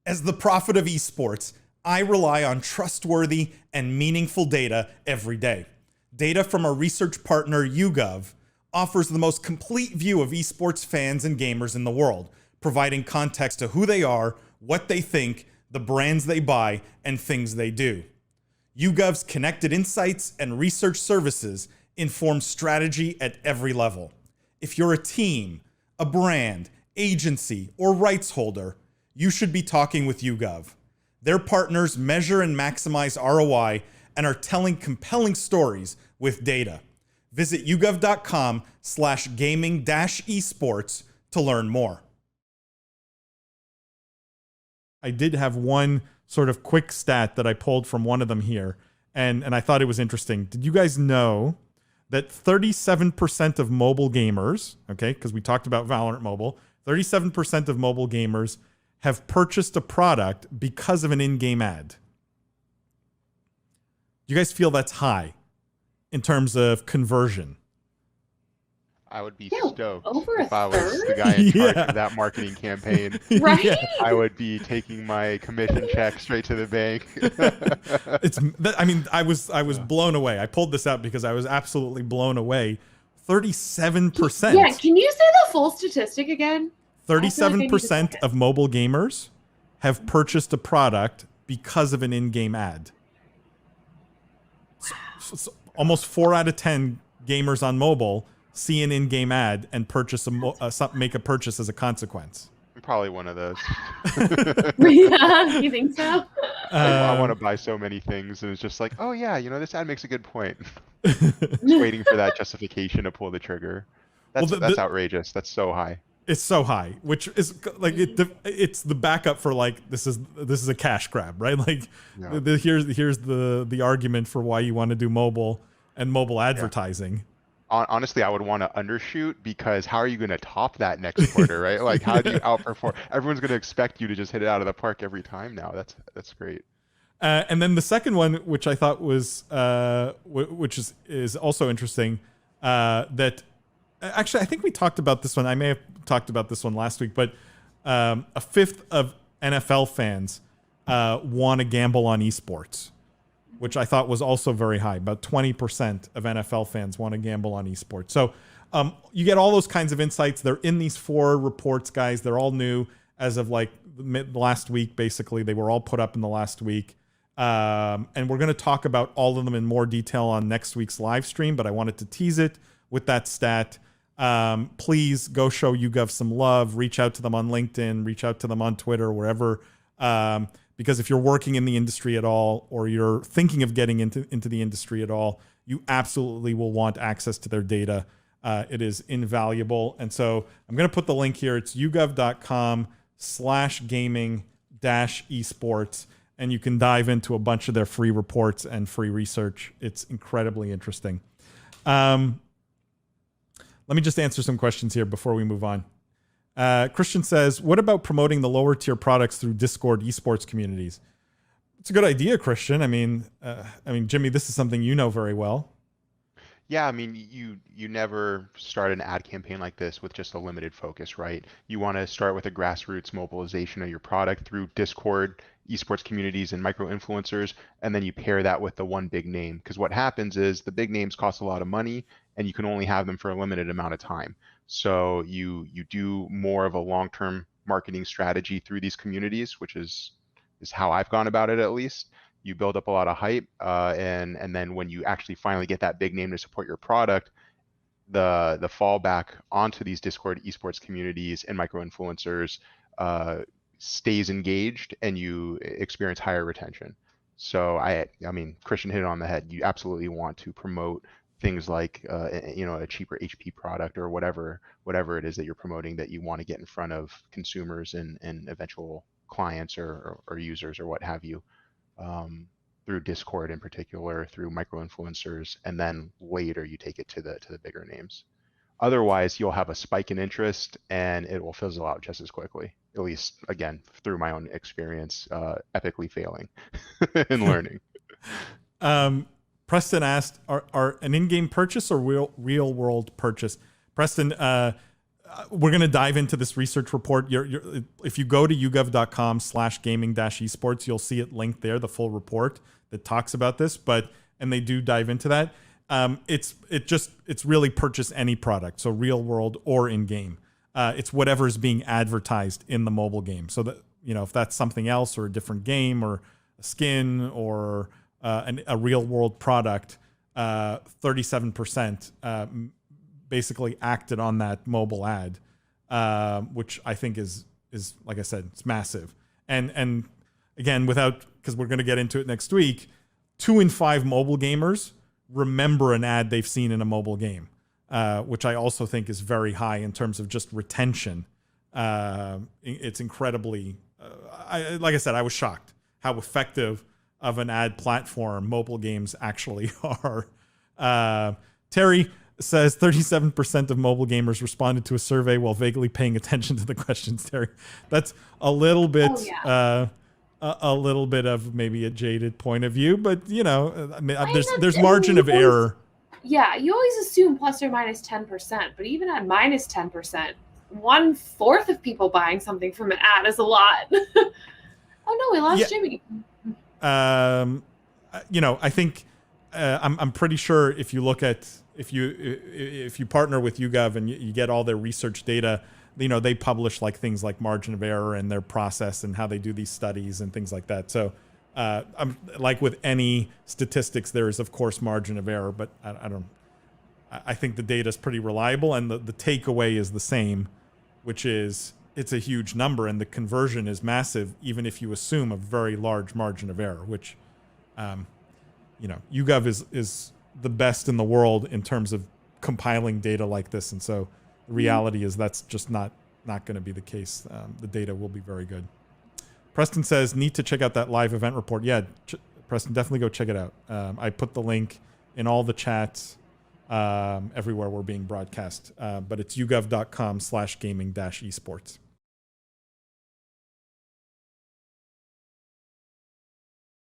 As the prophet of esports, I rely on trustworthy and meaningful data every day. Data from our research partner YouGov offers the most complete view of esports fans and gamers in the world, providing context to who they are, what they think, the brands they buy, and things they do. YouGov's connected insights and research services inform strategy at every level. If you're a team, a brand, agency, or rights holder, you should be talking with YouGov. Their partners measure and maximize ROI and are telling compelling stories with data. Visit yougov.com/gaming-esports to learn more. I did have one sort of quick stat that I pulled from one of them here, and I thought it was interesting. Did you guys know that 37% of mobile gamers, okay, because we talked about Valorant Mobile, 37% of mobile gamers have purchased a product because of an in-game ad? Do you guys feel that's high in terms of conversion? I would be stoked over if I was third? the guy in charge of that marketing campaign. Right? Yeah. I would be taking my commission check straight to the bank. I was blown away. I pulled this out because I was absolutely blown away. 37%. Yeah, can you say the full statistic again? 37% of mobile gamers have purchased a product because of an in-game ad. So almost 4 out of 10 gamers on mobile see an in-game ad and purchase make a purchase as a consequence. I'm probably one of those. Yeah, you think so? I want to buy so many things, and it's just like, oh yeah, this ad makes a good point. Just waiting for that justification to pull the trigger. That's outrageous. That's so high. It's so high, which is like it's the backup for like this is a cash grab, right? Like here's the argument for why you want to do mobile and mobile advertising. Yeah. Honestly, I would want to undershoot, because how are you going to top that next quarter, right? Like, how do you outperform? Everyone's going to expect you to just hit it out of the park every time now. That's great. And then the second one, which I thought was, which is also interesting, that actually I think we talked about this one. I may have talked about this one last week, but a fifth of NFL fans want to gamble on esports, which I thought was also very high. About 20% of NFL fans want to gamble on esports. So you get all those kinds of insights. They're in these 4 reports, guys. They're all new as of like last week, basically. They were all put up in the last week. And we're going to talk about all of them in more detail on next week's live stream, but I wanted to tease it with that stat. Please go show YouGov some love. Reach out to them on LinkedIn. Reach out to them on Twitter, wherever. Because if you're working in the industry at all, or you're thinking of getting into the industry at all, you absolutely will want access to their data. It is invaluable. And so I'm going to put the link here. It's yougov.com/gaming-esports. And you can dive into a bunch of their free reports and free research. It's incredibly interesting. Let me just answer some questions here before we move on. Christian says, what about promoting the lower tier products through Discord esports communities? It's a good idea, Christian. I mean, Jimmy, this is something you know very well. Yeah, I mean, you never start an ad campaign like this with just a limited focus, right? You want to start with a grassroots mobilization of your product through Discord, esports communities, and micro-influencers, and then you pair that with the one big name. Because what happens is the big names cost a lot of money, and you can only have them for a limited amount of time. So you do more of a long-term marketing strategy through these communities, which is how I've gone about it, at least. You build up a lot of hype, and then when you actually finally get that big name to support your product, the fallback onto these Discord esports communities and micro-influencers stays engaged, and you experience higher retention. So I mean, Christian hit it on the head. You absolutely want to promote things like a cheaper HP product, or whatever it is that you're promoting, that you want to get in front of consumers and eventual clients or users or what have you, through Discord in particular, through micro-influencers, and then later you take it to the bigger names. Otherwise, you'll have a spike in interest and it will fizzle out just as quickly. At least, again, through my own experience, epically failing and learning. Preston asked, are an in-game purchase or real world purchase? Preston, we're going to dive into this research report. If you go to yougov.com/gaming-esports, you'll see it linked there, the full report that talks about this. And they do dive into that. It's really purchase any product, so real world or in game. It's whatever is being advertised in the mobile game. So that, if that's something else or a different game or a skin or a real world product, 37% basically acted on that mobile ad, which I think is like I said, it's massive. And again, because we're going to get into it next week, 2 in 5 mobile gamers remember an ad they've seen in a mobile game, which I also think is very high in terms of just retention. It's incredibly, like I said, I was shocked how effective of an ad platform mobile games actually are. Terry says 37% of mobile gamers responded to a survey while vaguely paying attention to the questions. Terry, that's a little bit, a little bit of maybe a jaded point of view, but there's margin of error. Yeah, you always assume plus or minus 10%, but even at minus 10%, 1/4 of people buying something from an ad is a lot. Oh no, we lost Jimmy. I think I'm pretty sure if you look at if you partner with YouGov and you get all their research data, they publish like things like margin of error and their process and how they do these studies and things like that. So I'm like with any statistics, there is of course margin of error, but I think the data is pretty reliable, and the takeaway is the same, which is it's a huge number and the conversion is massive, even if you assume a very large margin of error, which, YouGov is the best in the world in terms of compiling data like this. And so the reality is that's just not going to be the case. The data will be very good. Preston says, need to check out that live event report. Yeah, Preston, definitely go check it out. I put the link in all the chats everywhere we're being broadcast, but it's yougov.com/gaming-esports.